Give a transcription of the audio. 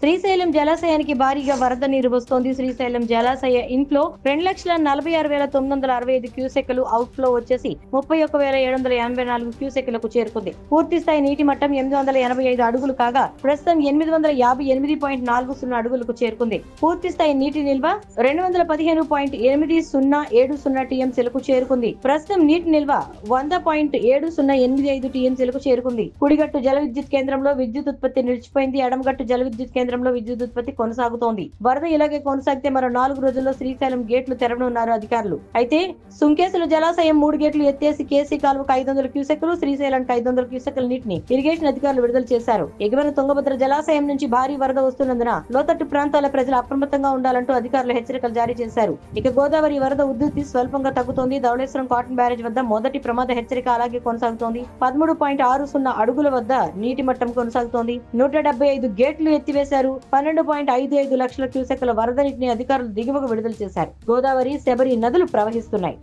శ్రీశైలం జలాశయానికి భారీగా వరద నీరు వస్తోంది. శ్రీశైలం జలాశయ ఇన్ఫ్లో 2,46,965 క్యూసెక్కులు, అవుట్ ఫ్లో వచ్చేసి 31,784 క్యూసెక్కులకు చేరుకుంది. పూర్తి స్థాయి నీటి మట్టం 885 అడుగులు కాగా ప్రస్తుతం 858.40 అడుగులకు చేరుకుంది. పూర్తి స్థాయి నీటి నిల్వ 215.8070 టీఎంసీలకు చేరుకుంది. ప్రస్తుతం నీటి నిల్వ 100.7085 టీఎంసీలకు చేరుకుంది. కుడిగట్టు జల విద్యుత్ కేంద్రంలో విద్యుత్ ఉత్పత్తి నిలిచిపోయింది. ఎడమగట్టు జల విద్యుత్ కేంద్రంలో విద్యుత్ ఉత్పత్తి కొనసాగుతోంది. వరద ఇలాగే కొనసాగితే మరో 4 రోజుల్లో శ్రీశైలం గేట్లు తెరవనున్నారు అధికారులు. అయితే సుంకేసుల జలాశయం 3 గేట్లు ఎత్తేసి కేసీ కాలువకు 500 క్యూసెక్కులు, శ్రీశైలానికి 500 క్యూసెక్కుల నీటిని ఇరిగేషన్ అధికారులు విడుదల చేశారు. ఎగువన తుంగభద్ర జలాశయం నుంచి భారీ వరద వస్తున్నందున లోతట్టు ప్రాంతాల ప్రజలు అప్రమత్తంగా ఉండాలంటూ అధికారులు హెచ్చరికలు జారీ చేశారు. ఇక గోదావరి వరద ఉధృతి స్వల్పంగా తగ్గుతోంది. ధవళేశ్వరం కాటన్ బ్యారేజ్ వద్ద మొదటి ప్రమాద హెచ్చరిక అలాగే కొనసాగుతోంది. 13.60 అడుగుల వద్ద నీటి మట్టం కొనసాగుతోంది. 175 గేట్లు ఎత్తివేశారు. 12.55 లక్షల క్యూసెక్కుల వరద నీటిని అధికారులు దిగువకు విడుదల చేశారు. గోదావరి, శబరి నదులు ప్రవహిస్తున్నాయి.